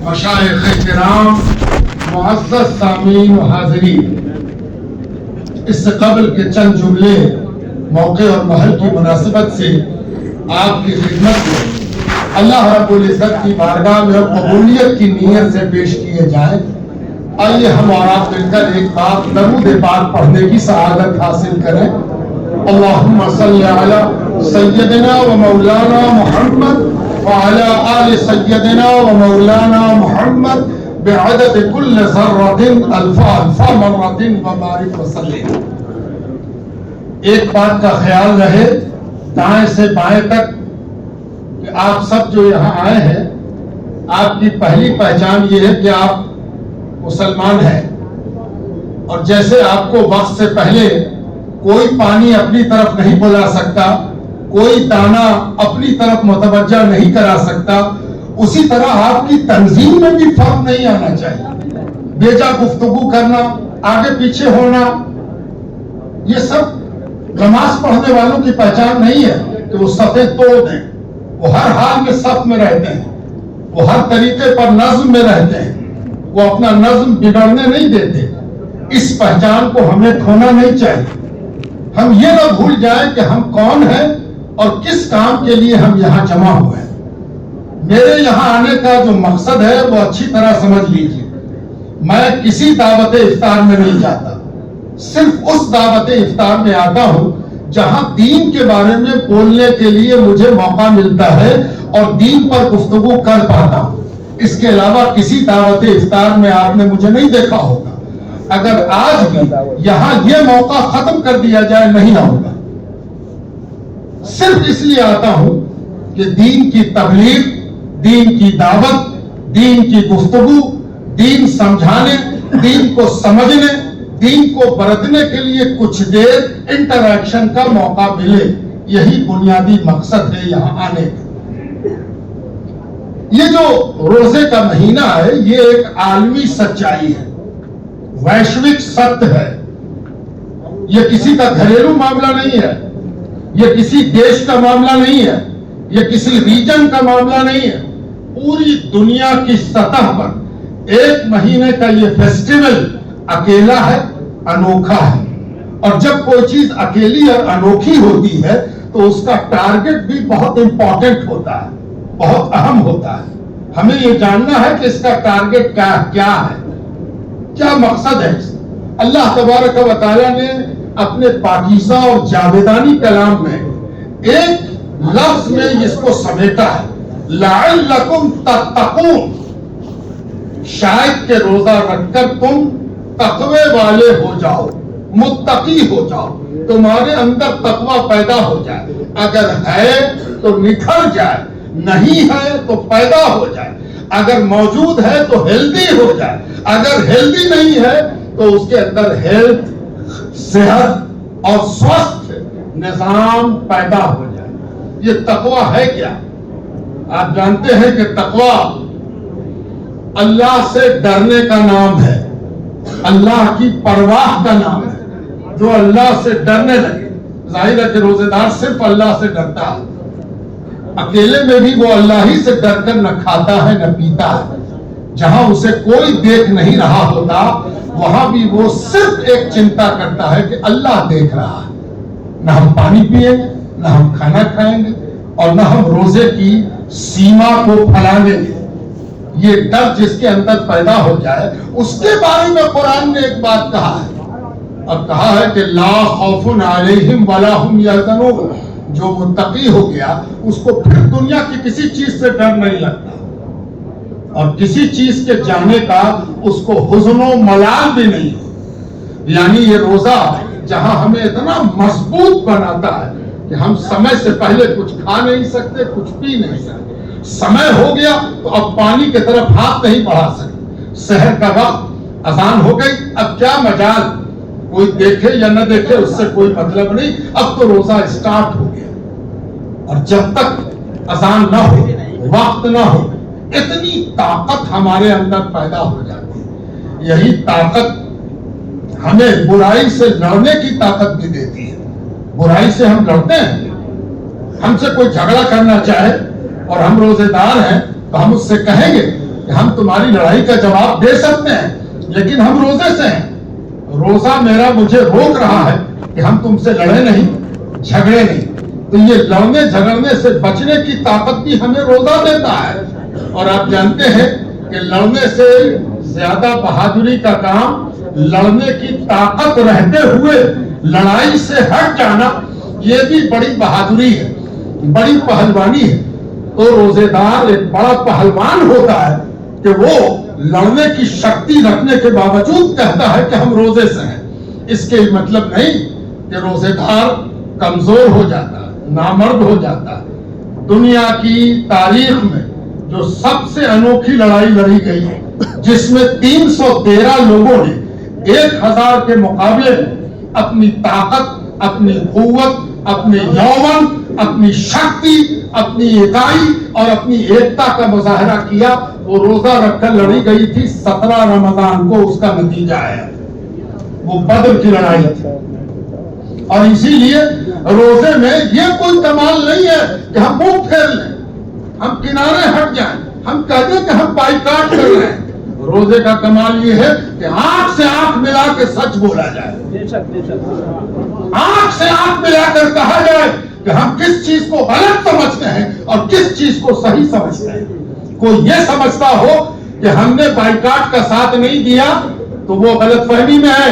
مشائخ کرام، معزز سامعین و حاضرین، اس سے قبل کے چند جملے موقع اور محل کی مناسبت سے آپ کی خدمت میں اللہ رب العزت کی بارگاہ میں قبولیت کی نیت سے پیش کیے جائیں۔ آئیے ہم اور آپ مل کر ایک بار درود پاک پڑھنے کی سعادت حاصل کریں۔ اللہم صلی علی سیدنا و مولانا محمد وعلی آل سیدنا و مولانا محمد بعدد کل ذرۃ الف الف مرۃ وبارک وسلم۔ ایک بات کا خیال رہے دائیں سے بائیں تک کہ آپ سب جو یہاں آئے ہیں، آپ کی پہلی پہچان یہ ہے کہ آپ مسلمان ہیں، اور جیسے آپ کو وقت سے پہلے کوئی پانی اپنی طرف نہیں بلا سکتا، کوئی دانہ اپنی طرف متوجہ نہیں کرا سکتا، اسی طرح آپ کی تنظیم میں بھی فرق نہیں آنا چاہیے۔ بیجا گفتگو کرنا، آگے پیچھے ہونا، یہ سب نماز پڑھنے والوں کی پہچان نہیں ہے کہ وہ صفیں توڑ دیں۔ وہ ہر حال میں صف میں رہتے ہیں، وہ ہر طریقے پر نظم میں رہتے ہیں، وہ اپنا نظم بگڑنے نہیں دیتے۔ اس پہچان کو ہمیں کھونا نہیں چاہیے۔ ہم یہ نہ بھول جائیں کہ ہم کون ہیں اور کس کام کے لیے ہم یہاں جمع ہوئے ہیں۔ میرے یہاں آنے کا جو مقصد ہے وہ اچھی طرح سمجھ لیجیے۔ میں کسی دعوت افطار میں نہیں جاتا، صرف اس دعوت افطار میں آتا ہوں جہاں دین کے بارے میں بولنے کے لیے مجھے موقع ملتا ہے اور دین پر گفتگو کر پاتا ہوں۔ اس کے علاوہ کسی دعوت افطار میں آپ نے مجھے نہیں دیکھا ہوگا۔ اگر آج بھی یہاں یہ موقع ختم کر دیا جائے نہیں آؤں گا، صرف اس لیے آتا ہوں کہ دین کی تبلیغ، دین کی دعوت، دین کی گفتگو، دین سمجھانے، دین کو سمجھنے، دین کو برتنے کے لیے کچھ دیر انٹریکشن کا موقع ملے۔ یہی بنیادی مقصد ہے یہاں آنے کا۔ یہ جو روزے کا مہینہ ہے یہ ایک عالمی سچائی ہے، ویشوک ستیہ ہے۔ یہ کسی کا گھریلو معاملہ نہیں ہے، یہ کسی دیش کا معاملہ نہیں ہے، یہ کسی ریجن کا معاملہ نہیں ہے۔ پوری دنیا کی سطح پر ایک مہینے کا یہ فیسٹیول اکیلا ہے، انوکھا ہے، اور جب کوئی چیز اکیلی اور انوکھی ہوتی ہے تو اس کا ٹارگٹ بھی بہت امپورٹنٹ ہوتا ہے، بہت اہم ہوتا ہے۔ ہمیں یہ جاننا ہے کہ اس کا ٹارگٹ کیا ہے، کیا مقصد ہے۔ اللہ تبارک و تعالیٰ نے اپنے پاکیزہ اور جاویدانی کلام میں ایک لفظ میں اس کو سمیٹا ہے، لعلکم تتقون، شاید کہ روزہ رکھ کر تم تقوی والے ہو جاؤ، متقی ہو جاؤ، تمہارے اندر تقوی پیدا ہو جائے۔ اگر ہے تو نکھر جائے، نہیں ہے تو پیدا ہو جائے، اگر موجود ہے تو ہیلدی ہو جائے، اگر ہیلدی نہیں ہے تو اس کے اندر ہیلتھ، صحت اور سوستھ نظام پیدا ہو جائے۔ یہ تقوی ہے کیا؟ آپ جانتے ہیں کہ تقوی اللہ سے ڈرنے کا نام ہے، اللہ کی پرواہ کا نام ہے۔ جو اللہ سے ڈرنے لگے، ظاہر ہے کہ روزے دار صرف اللہ سے ڈرتا ہے، اکیلے میں بھی وہ اللہ ہی سے ڈر کر نہ کھاتا ہے نہ پیتا ہے۔ جہاں اسے کوئی دیکھ نہیں رہا ہوتا وہاں بھی وہ صرف ایک چنتا کرتا ہے کہ اللہ دیکھ رہا ہے۔ نہ ہم پانی پیئیں گے، نہ ہم کھانا کھائیں گے، اور نہ ہم روزے کی سیما کو پھلانگیں گے۔ یہ ڈر جس کے اندر پیدا ہو جائے، اس کے بارے میں قرآن نے ایک بات کہا ہے، اور کہا ہے کہ لا خوف علیہم ولا ہم یحزنون۔ جو متقی ہو گیا اس کو پھر دنیا کی کسی چیز سے ڈر نہیں لگتا، اور کسی چیز کے جانے کا اس کو حزن و ملال بھی نہیں ہو۔ یعنی یہ روزہ جہاں ہمیں اتنا مضبوط بناتا ہے کہ ہم سمے سے پہلے کچھ کھا نہیں سکتے، کچھ پی نہیں سکتے، سمے ہو گیا تو اب پانی کی طرف ہاتھ نہیں بڑھا سکتے، سحر کا وقت، اذان ہو گئی، اب کیا مجال، کوئی دیکھے یا نہ دیکھے اس سے کوئی مطلب نہیں، اب تو روزہ اسٹارٹ ہو گیا۔ اور جب تک اذان نہ ہو، وقت نہ ہو، اتنی طاقت ہمارے اندر پیدا ہو جاتی ہے۔ یہی طاقت ہمیں برائی سے لڑنے کی طاقت بھی دیتی ہے۔ برائی سے ہم لڑتے ہیں، ہم سے کوئی جھگڑا کرنا چاہے اور ہم روزے دار ہیں تو ہم اس سے کہیں گے کہ ہم تمہاری لڑائی کا جواب دے سکتے ہیں لیکن ہم روزے سے ہیں. روزہ میرا مجھے روک رہا ہے کہ ہم تم سے لڑے نہیں, جھگڑے نہیں. تو یہ لڑنے جھگڑنے سے بچنے کی طاقت بھی ہمیں روزہ دیتا ہے. اور آپ جانتے ہیں کہ لڑنے سے زیادہ بہادری کا کام لڑنے کی طاقت رہتے ہوئے لڑائی سے ہٹ جانا, یہ بھی بڑی بہادری ہے, بڑی پہلوانی ہے. تو روزے دار ایک بڑا پہلوان ہوتا ہے کہ وہ لڑنے کی شکتی رکھنے کے باوجود کہتا ہے کہ ہم روزے سے ہیں. اس کے مطلب نہیں کہ روزے دار کمزور ہو جاتا ہے, نامرد ہو جاتا ہے. دنیا کی تاریخ میں جو سب سے انوکھی لڑائی لڑی گئی ہے, جس میں 313 لوگوں نے 1000 کے مقابلے میں اپنی طاقت, اپنی قوت, اپنے یومن, اپنی شکتی, اپنی اکائی اور اپنی ایکتا کا مظاہرہ کیا, وہ روزہ رکھ کر لڑی گئی تھی. 17 رمضان کو اس کا نتیجہ ہے, وہ بدر کی لڑائی تھی. اور اسی لیے روزے میں یہ کوئی کمال نہیں ہے کہ ہم منہ پھیر لیں, ہم کنارے ہٹ جائیں, ہم کہہ دیں کہ ہم بائیکاٹ کر رہے ہیں. روزے کا کمال یہ ہے کہ آنکھ سے آنکھ ملا کے سچ بولا جائے, آنکھ سے آنکھ ملا کر کہا جائے کہ ہم کس چیز کو غلط سمجھتے ہیں اور کس چیز کو صحیح سمجھتے ہیں. کوئی یہ سمجھتا ہو کہ ہم نے بائیکاٹ کا ساتھ نہیں دیا تو وہ غلط فہمی میں ہے.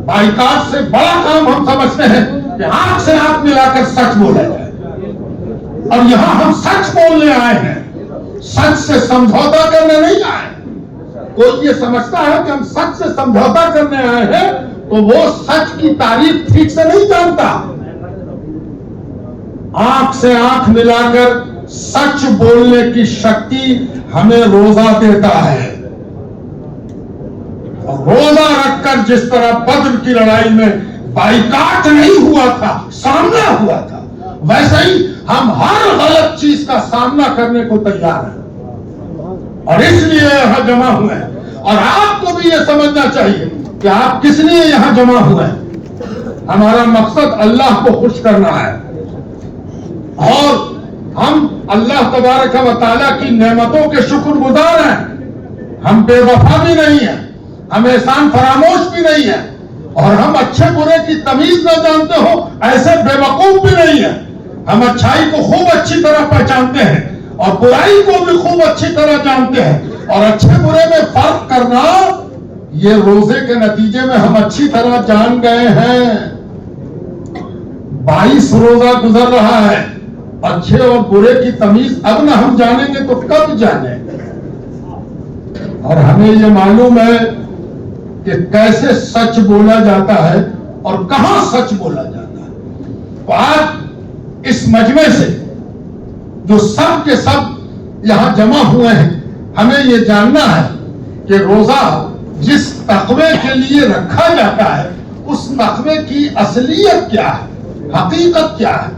بائیکاٹ سے بڑا کام ہم سمجھتے ہیں کہ آنکھ سے آنکھ ملا کر سچ بولا جائے. اور یہاں ہم سچ بولنے آئے ہیں, سچ سے سمجھوتا کرنے نہیں آئے. کوئی یہ سمجھتا ہے کہ ہم سچ سے سمجھوتا کرنے آئے ہیں تو وہ سچ کی تعریف ٹھیک سے نہیں جانتا. آنکھ سے آنکھ ملا کر سچ بولنے کی شکتی ہمیں روزہ دیتا ہے. اور روزہ رکھ کر جس طرح بدر کی لڑائی میں بائیکاٹ نہیں ہوا تھا, سامنا ہوا تھا, ویسے ہی ہم ہر غلط چیز کا سامنا کرنے کو تیار ہیں. اور اس لیے یہاں جمع ہوئے ہیں. اور آپ کو بھی یہ سمجھنا چاہیے کہ آپ کس لیے یہاں جمع ہوئے ہیں. ہمارا مقصد اللہ کو خوش کرنا ہے, اور ہم اللہ تبارک و تعالیٰ کی نعمتوں کے شکر گزار ہیں. ہم بے وفا بھی نہیں ہیں, ہم احسان فراموش بھی نہیں ہیں, اور ہم اچھے برے کی تمیز نہ جانتے ہو ایسے بے وقوف بھی نہیں ہیں. ہم اچھائی کو خوب اچھی طرح پہچانتے ہیں اور برائی کو بھی خوب اچھی طرح جانتے ہیں. اور اچھے برے میں فرق کرنا یہ روزے کے نتیجے میں ہم اچھی طرح جان گئے ہیں. 22 روزہ گزر رہا ہے, اچھے اور برے کی تمیز اب نہ ہم جانیں گے تو کب جانیں گے. اور ہمیں یہ معلوم ہے کہ کیسے سچ بولا جاتا ہے اور کہاں سچ بولا جاتا ہے. تو آج اس مجمع سے جو سب کے سب یہاں جمع ہوئے ہیں, ہمیں یہ جاننا ہے کہ روزہ جس تقوی کے لیے رکھا جاتا ہے اس تقوی کی اصلیت کیا ہے, حقیقت کیا ہے.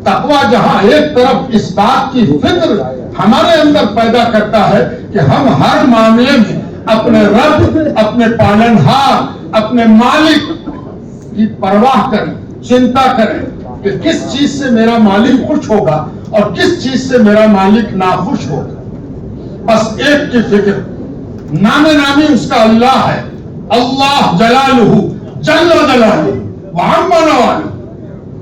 تقوی جہاں ایک طرف اس بات کی فکر ہمارے اندر پیدا کرتا ہے کہ ہم ہر معاملے میں اپنے رب, اپنے پالنہار, اپنے مالک کی پرواہ کریں, چنتا کریں کہ کس چیز سے میرا مالک خوش ہوگا اور کس چیز سے میرا مالک ناخوش ہوگا. بس ایک کی فکر, نام نامی اس کا اللہ ہے, اللہ جلالہ جل جلالہ وعم نوالہ,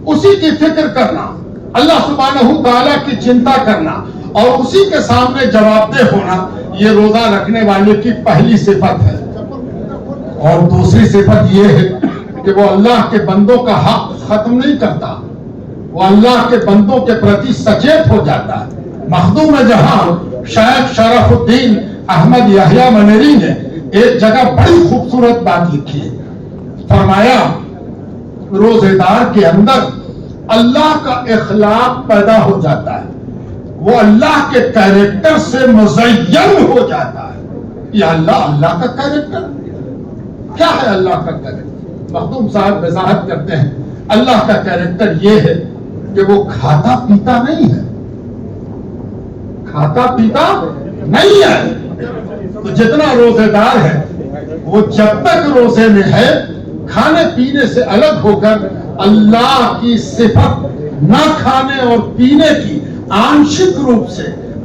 اسی کی فکر کرنا, اللہ سبحانہ تعالیٰ کی چنتا کرنا اور اسی کے سامنے جواب دہ ہونا, یہ روزہ رکھنے والے کی پہلی صفت ہے. اور دوسری صفت یہ ہے کہ وہ اللہ کے بندوں کا حق ختم نہیں کرتا, وہ اللہ کے بندوں کے پرتی سچیت ہو جاتا ہے. مخدوم جہاں شیخ شرف الدین احمد یحییٰ منیری نے ایک جگہ بڑی خوبصورت بات لکھی ہے. فرمایا روزے دار کے اندر اللہ کا اخلاق پیدا ہو جاتا ہے, وہ اللہ کے کیریکٹر سے مزین ہو جاتا ہے. یا اللہ کا کیریکٹر کیا ہے؟ اللہ کا کیریکٹر مخدوم صاحب وضاحت کرتے ہیں, اللہ کا کیریکٹر یہ ہے کہ وہ کھاتا پیتا نہیں ہے, کھاتا پیتا نہیں ہے. تو جتنا روزے دار ہے وہ جب تک روزے میں ہے کھانے پینے سے الگ ہو کر اللہ کی صفت نہ کھانے اور پینے کی آنشک روپ سے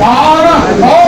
1200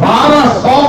1200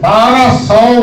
1200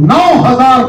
9000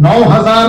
9000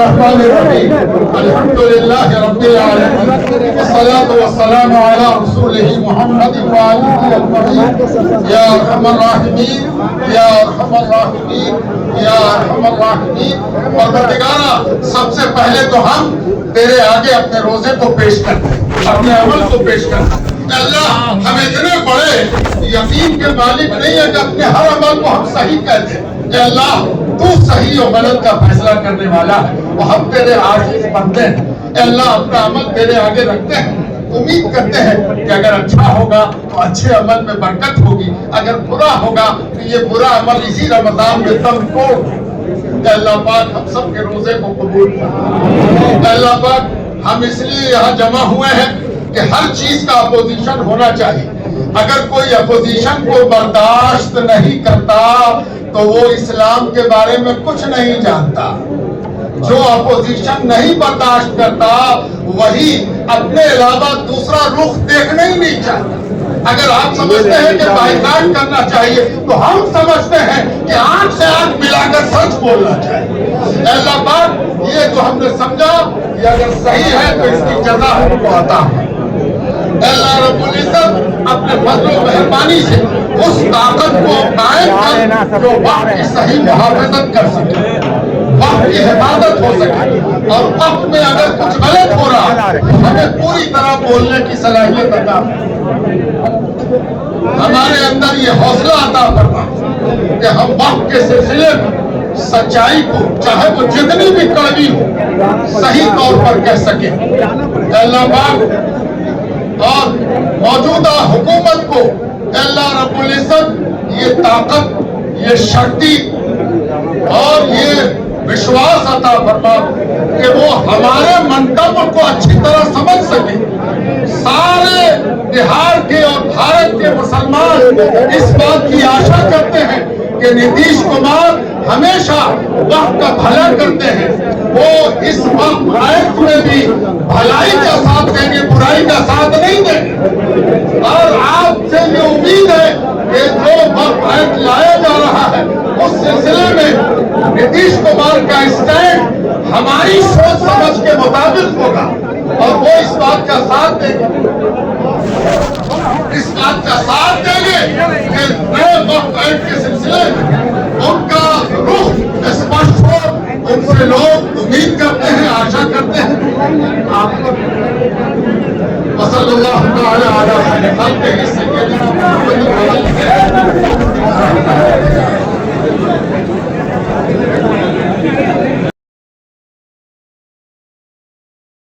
الرحمن الرحیم الحمدللہ رب العالمین والصلاة والسلام علی رسولہ محمد وآلہ اجمعین یا ارحم الراحمین یا ارحم الراحمین یا ارحم الراحمین۔ پروردگارہ سب سے پہلے تو ہم تیرے آگے اپنے روزے کو پیش کرتے ہیں، اپنے عمل کو پیش کرتے ہیں۔ اللہ ہم اتنے بڑے یقین کے مالک نہیں ہے کہ اپنے ہر عمل کو ہم صحیح کہتے ہیں۔ اے اللہ تو صحیح و غلط کا فیصلہ کرنے والا ہے، وہ ہم تیرے عاجز بندے ہیں۔ اے اللہ اپنا عمل تیرے آگے رکھتے ہیں، امید کرتے ہیں کہ اگر اچھا ہوگا تو اچھے عمل میں برکت ہوگی، اگر برا ہوگا تو یہ برا عمل اسی رمضان میں تم کو۔ اے اللہ پاک ہم سب کے روزے کو قبول کر۔ اے اللہ پاک ہم اس لیے یہاں جمع ہوئے ہیں کہ ہر چیز کا اپوزیشن ہونا چاہیے۔ اگر کوئی اپوزیشن کو برداشت نہیں کرتا تو وہ اسلام کے بارے میں کچھ نہیں جانتا۔ جو اپوزیشن نہیں برداشت کرتا وہی اپنے علاوہ دوسرا رخ دیکھنا ہی نہیں چاہتا۔ اگر آپ سمجھتے ہیں کہ بائیکاٹ کرنا چاہیے تو ہم سمجھتے ہیں کہ آنکھ سے آنکھ ملا کر سچ بولنا چاہیے۔ اے اللہ پاک یہ جو ہم نے سمجھا یہ اگر صحیح ہے تو اس کی جزا ہم کو عطا ہے۔ اللہ رب العزت اپنے فضل و مہربانی سے اس طاقت کو قائم کر جو وقت کی صحیح محافظت کر سکے، وقت کی حفاظت ہو سکے، اور وقت میں اگر کچھ غلط ہو رہا تو ہمیں پوری طرح بولنے کی صلاحیت عطا، ہمارے اندر یہ حوصلہ عطا فرما کہ ہم وقت کے سلسلے میں سچائی کو چاہے وہ جتنی بھی کڑوی ہو صحیح طور پر کہہ سکیں۔ اللہ پاک اور موجودہ حکومت کو اللہ رب العزت یہ طاقت، یہ شکتی اور یہ وشواس عطا فرما کہ وہ ہمارے منتخب کو اچھی طرح سمجھ سکے۔ سارے بہار کے اور بھارت کے مسلمان اس بات کی آشا کرتے ہیں کہ نتیش کمار ہمیشہ وقت کا بھلا کرتے ہیں، وہ اس وقت آیت میں بھی بھلائی کا ساتھ دیں گے، برائی کا ساتھ نہیں دیں گے۔ اور آپ سے یہ امید ہے کہ جو وقت آیت لایا جا رہا ہے اس سلسلے میں نتیش کمار کا اسٹینڈ ہماری سوچ سمجھ کے مطابق ہوگا اور وہ اس بات کا ساتھ دیں گے، اس بات کا ساتھ دیں گے کہ نئے وقت آیت کے سلسلے میں ان کا رخ اسپشٹ ہو۔ ان سے لوگ امید کرتے ہیں، آشا کرتے ہیں۔ وصلی اللہ تعالی علی خیر خلقہ سیدنا محمد